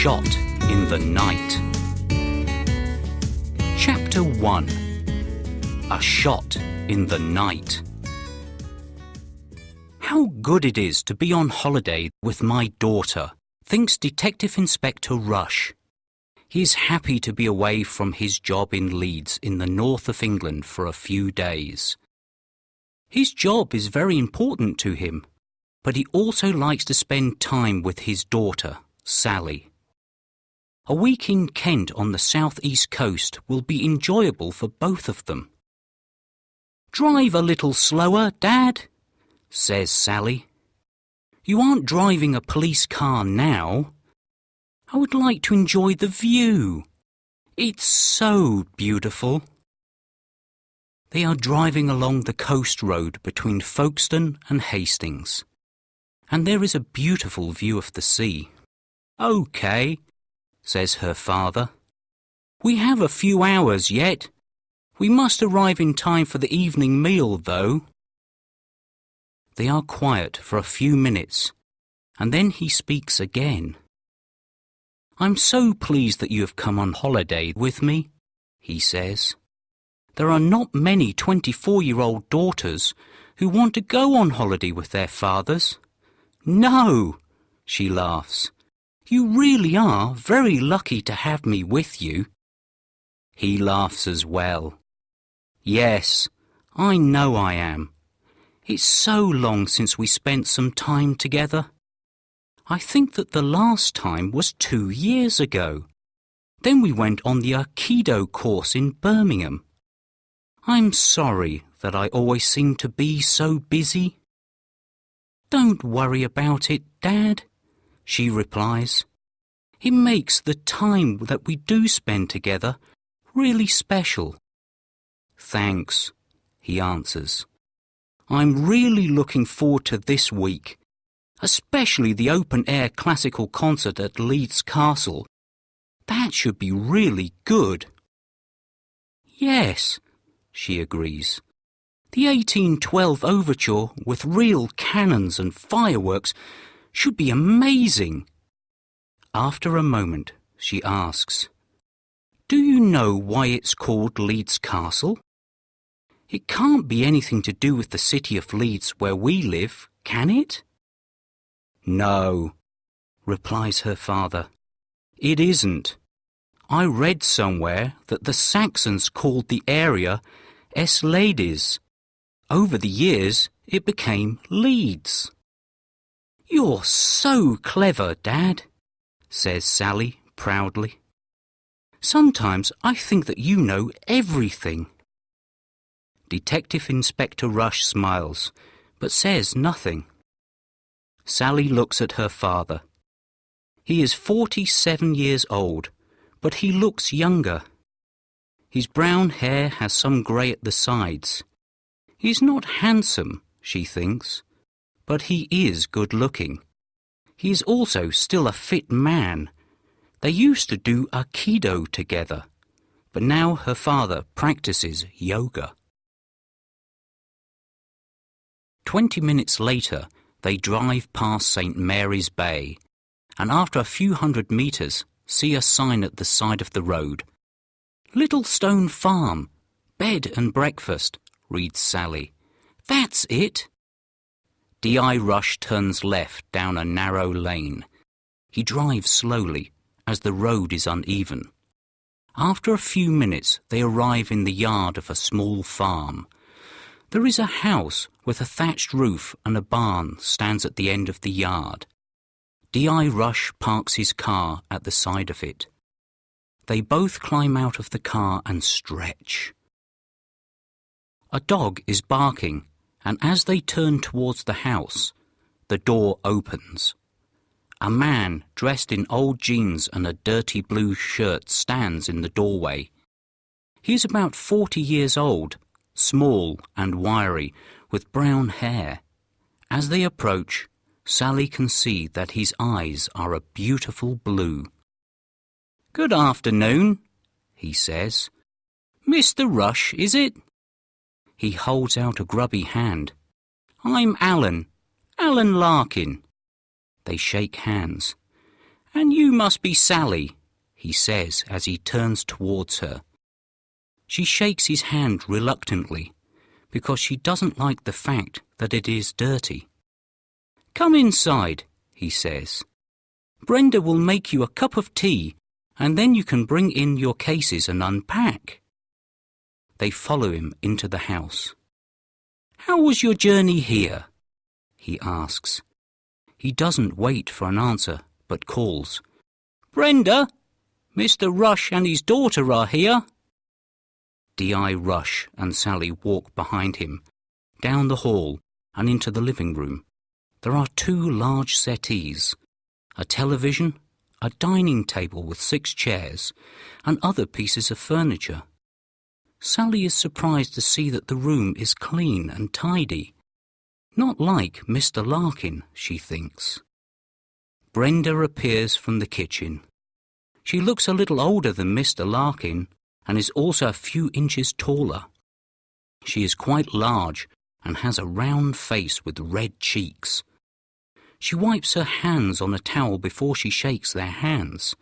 Shot in the Night. Chapter 1. A Shot in the Night. How good it is to be on holiday with my daughter, thinks Detective Inspector Rush. He is happy to be away from his job in Leeds in the north of England for a few days. His job is very important to him, but he also likes to spend time with his daughter, Sally. A week in Kent on the south-east coast will be enjoyable for both of them. "Drive a little slower, Dad," says Sally. "You aren't driving a police car now. I would like to enjoy the view. It's so beautiful." They are driving along the coast road between Folkestone and Hastings, and there is a beautiful view of the sea. "OK," says her father. "We have a few hours yet. We must arrive in time for the evening meal, though." They are quiet for a few minutes, and then he speaks again. "I'm so pleased that you have come on holiday with me," he says. "There are not many 24-year-old daughters who want to go on holiday with their fathers." "No," she laughs. "You really are very lucky to have me with you." He laughs as well. "Yes, I know I am. It's so long since we spent some time together. I think that the last time was 2 years ago. Then we went on the Aikido course in Birmingham. I'm sorry that I always seem to be so busy." "Don't worry about it, Dad," she replies. "It makes the time that we do spend together really special." "Thanks," he answers. "I'm really looking forward to this week, especially the open-air classical concert at Leeds Castle. That should be really good." "Yes," she agrees. "The 1812 overture with real cannons and fireworks should be amazing." After a moment, she asks, "Do you know why it's called Leeds Castle? It can't be anything to do with the city of Leeds where we live, can it?" "No," replies her father. "It isn't. I read somewhere that the Saxons called the area Lades. Over the years, it became Leeds." "You're so clever, Dad," says Sally proudly. "Sometimes I think that you know everything." Detective Inspector Rush smiles, but says nothing. Sally looks at her father. He is 47 years old, but he looks younger. His brown hair has some grey at the sides. He's not handsome, she thinks, but he is good-looking. He is also still a fit man. They used to do Aikido together, but now her father practices yoga. 20 minutes later, they drive past St. Mary's Bay, and after a few hundred metres, see a sign at the side of the road. "Little Stone Farm, bed and breakfast," reads Sally. "That's it." D.I. Rush turns left down a narrow lane. He drives slowly, as the road is uneven. After a few minutes, they arrive in the yard of a small farm. There is a house with a thatched roof and a barn stands at the end of the yard. D.I. Rush parks his car at the side of it. They both climb out of the car and stretch. A dog is barking, and as they turn towards the house, the door opens. A man dressed in old jeans and a dirty blue shirt stands in the doorway. He is about 40 years old, small and wiry, with brown hair. As they approach, Sally can see that his eyes are a beautiful blue. "Good afternoon," he says. "Mr. Rush, is it?" He holds out a grubby hand. "I'm Alan Larkin." They shake hands. "And you must be Sally," he says as he turns towards her. She shakes his hand reluctantly because she doesn't like the fact that it is dirty. "Come inside," he says. "Brenda will make you a cup of tea and then you can bring in your cases and unpack." They follow him into the house. "How was your journey here?" he asks. He doesn't wait for an answer but calls, "Brenda, Mr. Rush and his daughter are here." D.I. Rush and Sally walk behind him, down the hall and into the living room. There are 2 large settees, a television, a dining table with 6 chairs, and other pieces of furniture. Sally is surprised to see that the room is clean and tidy. Not like Mr. Larkin, she thinks. Brenda appears from the kitchen. She looks a little older than Mr. Larkin and is also a few inches taller. She is quite large and has a round face with red cheeks. She wipes her hands on a towel before she shakes their hands.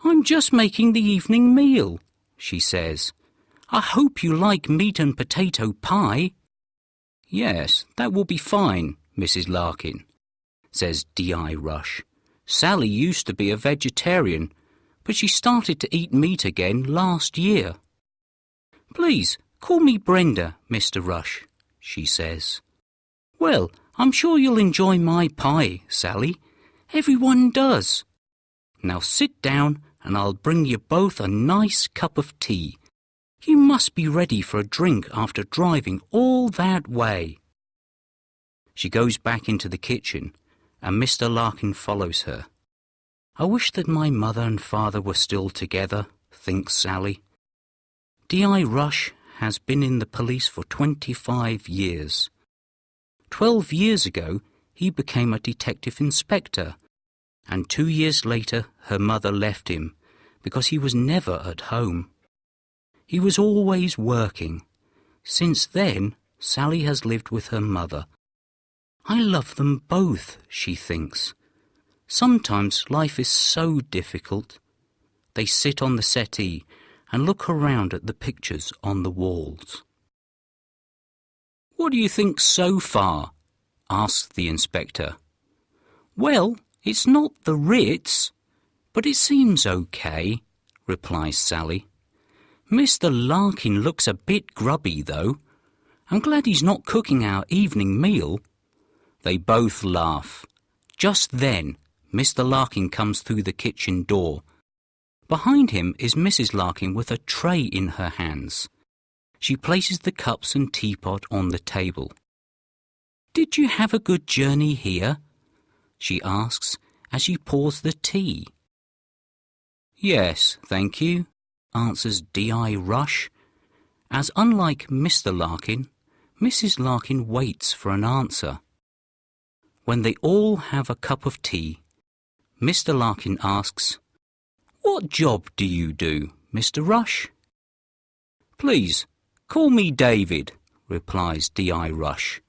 "I'm just making the evening meal," she says. "I hope you like meat and potato pie." "Yes, that will be fine, Mrs. Larkin," says D.I. Rush. "Sally used to be a vegetarian, but she started to eat meat again last year." "Please, call me Brenda, Mr. Rush," she says. "Well, I'm sure you'll enjoy my pie, Sally. Everyone does. Now sit down and I'll bring you both a nice cup of tea. You must be ready for a drink after driving all that way." She goes back into the kitchen and Mr. Larkin follows her. "I wish that my mother and father were still together," thinks Sally. D.I. Rush has been in the police for 25 years. 12 years ago, he became a detective inspector, and 2 years later her mother left him because he was never at home. He was always working. Since then, Sally has lived with her mother. "I love them both," she thinks. Sometimes life is so difficult. They sit on the settee and look around at the pictures on the walls. "What do you think so far?" asks the inspector. "Well, it's not the Ritz, but it seems okay," replies Sally. "Mr. Larkin looks a bit grubby, though. I'm glad he's not cooking our evening meal." They both laugh. Just then, Mr. Larkin comes through the kitchen door. Behind him is Mrs. Larkin with a tray in her hands. She places the cups and teapot on the table. "Did you have a good journey here?" she asks as she pours the tea. "Yes, thank you," answers D.I. Rush, as unlike Mr. Larkin, Mrs. Larkin waits for an answer. When they all have a cup of tea, Mr. Larkin asks, "What job do you do, Mr. Rush?" "Please, call me David," replies D.I. Rush.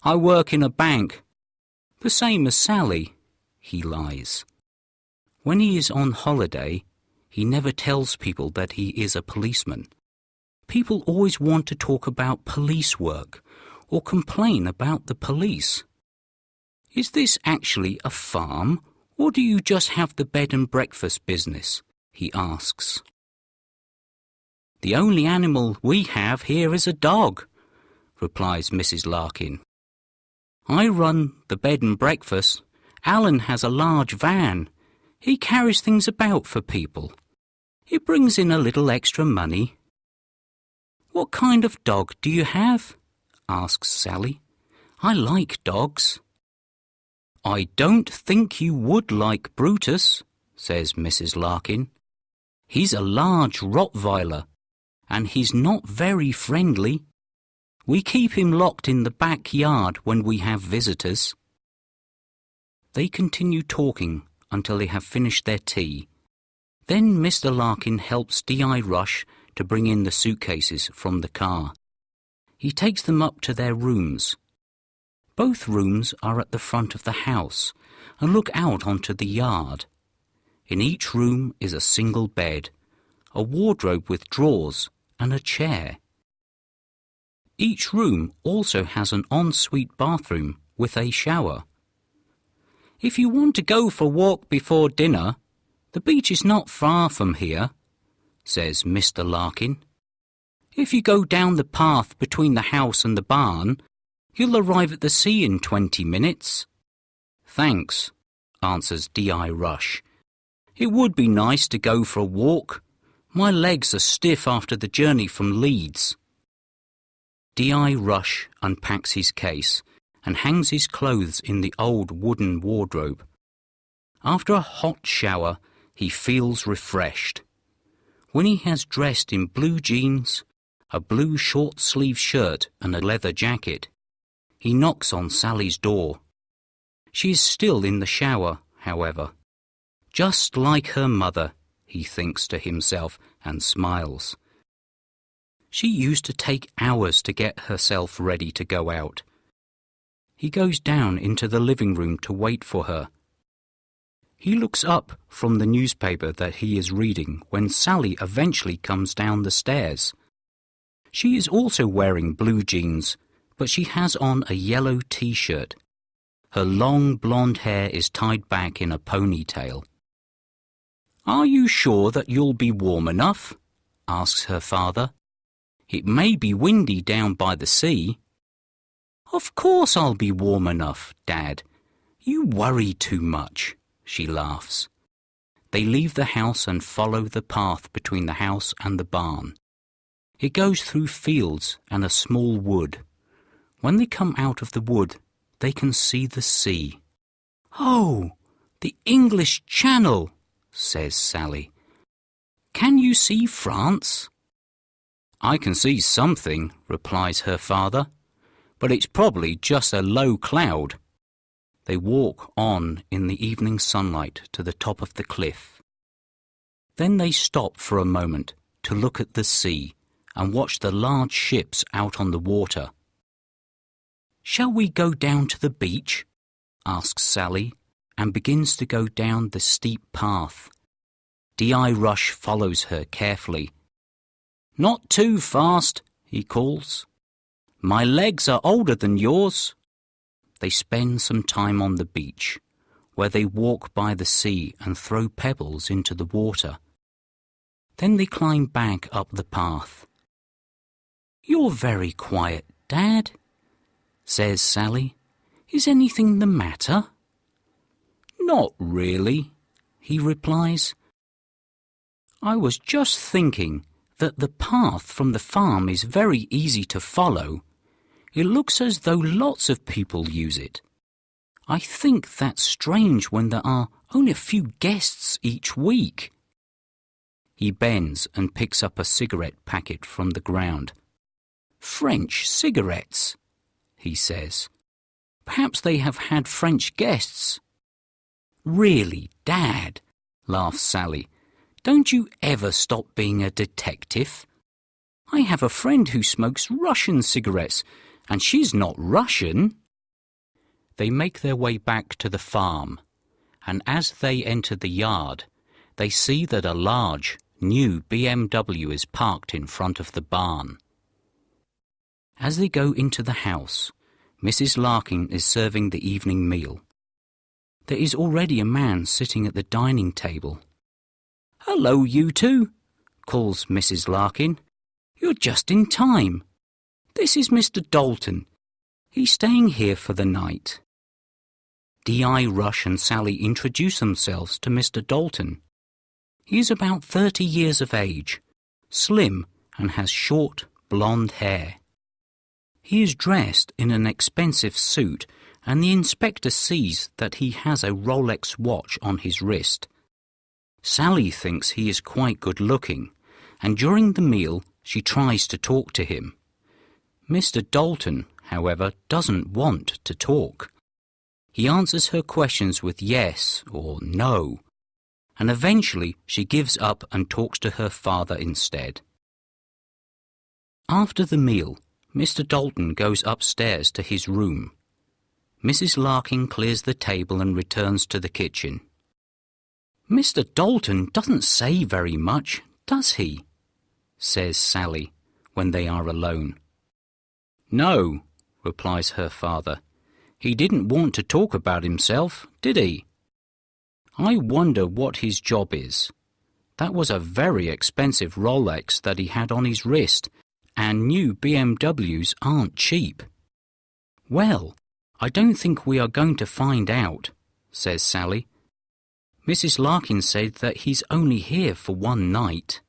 "I work in a bank, the same as Sally," he lies. When he is on holiday, he never tells people that he is a policeman. People always want to talk about police work or complain about the police. "Is this actually a farm, or do you just have the bed and breakfast business?" he asks. "The only animal we have here is a dog," replies Mrs. Larkin. "I run the bed and breakfast. Alan has a large van. He carries things about for people. It brings in a little extra money." "What kind of dog do you have?" asks Sally. "I like dogs." "I don't think you would like Brutus," says Mrs. Larkin. "He's a large Rottweiler, and he's not very friendly. We keep him locked in the backyard when we have visitors." They continue talking until they have finished their tea. Then Mr. Larkin helps D.I. Rush to bring in the suitcases from the car. He takes them up to their rooms. Both rooms are at the front of the house and look out onto the yard. In each room is a single bed, a wardrobe with drawers, and a chair. Each room also has an ensuite bathroom with a shower. "If you want to go for a walk before dinner, the beach is not far from here," says Mr. Larkin. "If you go down the path between the house and the barn, you'll arrive at the sea in 20 minutes. "Thanks," answers D.I. Rush. "It would be nice to go for a walk. My legs are stiff after the journey from Leeds." D.I. Rush unpacks his case and hangs his clothes in the old wooden wardrobe. After a hot shower, he feels refreshed. When he has dressed in blue jeans, a blue short-sleeved shirt and a leather jacket, he knocks on Sally's door. She is still in the shower, however. Just like her mother, he thinks to himself and smiles. She used to take hours to get herself ready to go out. He goes down into the living room to wait for her. He looks up from the newspaper that he is reading when Sally eventually comes down the stairs. She is also wearing blue jeans, but she has on a yellow t-shirt. Her long blonde hair is tied back in a ponytail. "Are you sure that you'll be warm enough?" asks her father. "It may be windy down by the sea." "Of course I'll be warm enough, Dad. You worry too much," she laughs. They leave the house and follow the path between the house and the barn. It goes through fields and a small wood. When they come out of the wood, they can see the sea. "Oh, the English Channel," says Sally. "Can you see France?" "I can see something," replies her father, "but it's probably just a low cloud." They walk on in the evening sunlight to the top of the cliff. Then they stop for a moment to look at the sea and watch the large ships out on the water. "Shall we go down to the beach?" asks Sally, and begins to go down the steep path. D.I. Rush follows her carefully. "Not too fast," he calls. "My legs are older than yours." They spend some time on the beach, where they walk by the sea and throw pebbles into the water. Then they climb back up the path. "You're very quiet, Dad," says Sally. "Is anything the matter?" "Not really," he replies. "I was just thinking that the path from the farm is very easy to follow. It looks as though lots of people use it. I think that's strange when there are only a few guests each week." He bends and picks up a cigarette packet from the ground. "French cigarettes," he says. "Perhaps they have had French guests." "Really, Dad," laughs Sally, "don't you ever stop being a detective? I have a friend who smokes Russian cigarettes, and she's not Russian." They make their way back to the farm, and as they enter the yard, they see that a large, new BMW is parked in front of the barn. As they go into the house, Mrs. Larkin is serving the evening meal. There is already a man sitting at the dining table. "Hello, you two," calls Mrs. Larkin. "You're just in time. This is Mr. Dalton. He's staying here for the night." D.I. Rush and Sally introduce themselves to Mr. Dalton. He is about 30 years of age, slim, and has short, blonde hair. He is dressed in an expensive suit, and the inspector sees that he has a Rolex watch on his wrist. Sally thinks he is quite good-looking, and during the meal she tries to talk to him. Mr. Dalton, however, doesn't want to talk. He answers her questions with yes or no, and eventually she gives up and talks to her father instead. After the meal, Mr. Dalton goes upstairs to his room. Mrs. Larkin clears the table and returns to the kitchen. "Mr. Dalton doesn't say very much, does he?" says Sally when they are alone. "No," replies her father. "He didn't want to talk about himself, did he? I wonder what his job is. That was a very expensive Rolex that he had on his wrist, and new BMWs aren't cheap." "Well, I don't think we are going to find out," says Sally. "Mrs. Larkin said that he's only here for one night."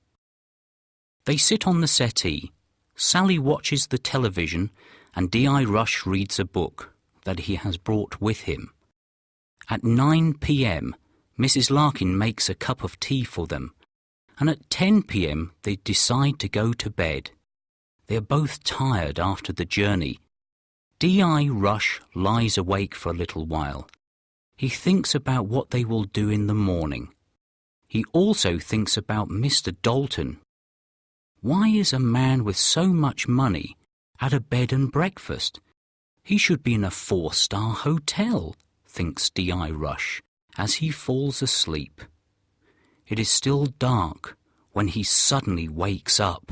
They sit on the settee. Sally watches the television and D.I. Rush reads a book that he has brought with him. At 9 p.m, Mrs. Larkin makes a cup of tea for them, and at 10 p.m. they decide to go to bed. They are both tired after the journey. D.I. Rush lies awake for a little while. He thinks about what they will do in the morning. He also thinks about Mr. Dalton. Why is a man with so much money at a bed and breakfast? He should be in a 4-star hotel, thinks D.I. Rush as he falls asleep. It is still dark when he suddenly wakes up.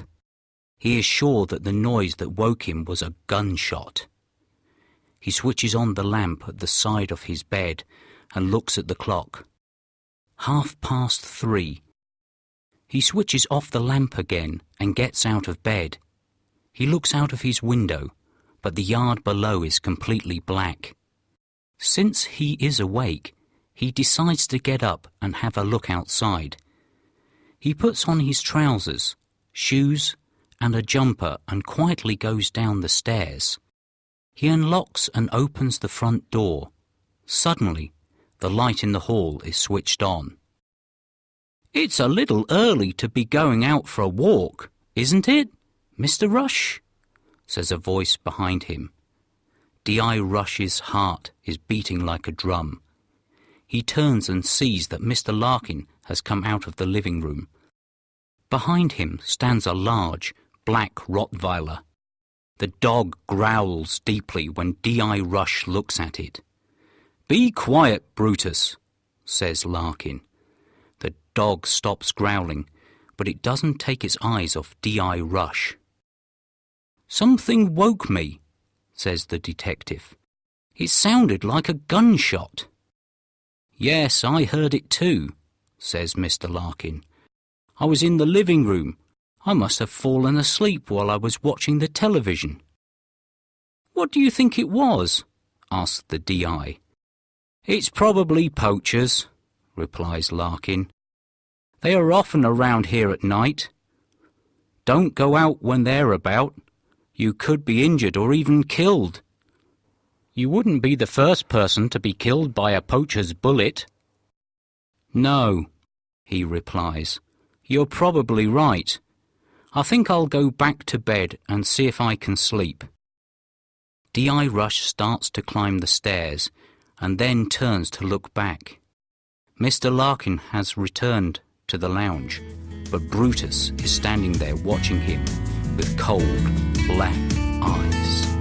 He is sure that the noise that woke him was a gunshot. He switches on the lamp at the side of his bed and looks at the clock. 3:30. He switches off the lamp again and gets out of bed. He looks out of his window, but the yard below is completely black. Since he is awake, he decides to get up and have a look outside. He puts on his trousers, shoes, and a jumper and quietly goes down the stairs. He unlocks and opens the front door. Suddenly, the light in the hall is switched on. "It's a little early to be going out for a walk, isn't it, Mr. Rush?" says a voice behind him. D.I. Rush's heart is beating like a drum. He turns and sees that Mr. Larkin has come out of the living room. Behind him stands a large, black Rottweiler. The dog growls deeply when D.I. Rush looks at it. "Be quiet, Brutus," says Larkin. The dog stops growling, but it doesn't take its eyes off D.I. Rush. "Something woke me," says the detective. "It sounded like a gunshot." "Yes, I heard it too," says Mr. Larkin. "I was in the living room. I must have fallen asleep while I was watching the television." "What do you think it was?" asked the D.I. "It's probably poachers," replies Larkin. "They are often around here at night. Don't go out when they're about. You could be injured or even killed. You wouldn't be the first person to be killed by a poacher's bullet." "No," he replies. "You're probably right. I think I'll go back to bed and see if I can sleep." D.I. Rush starts to climb the stairs and then turns to look back. Mr. Larkin has returned to the lounge, but Brutus is standing there watching him with cold, black eyes.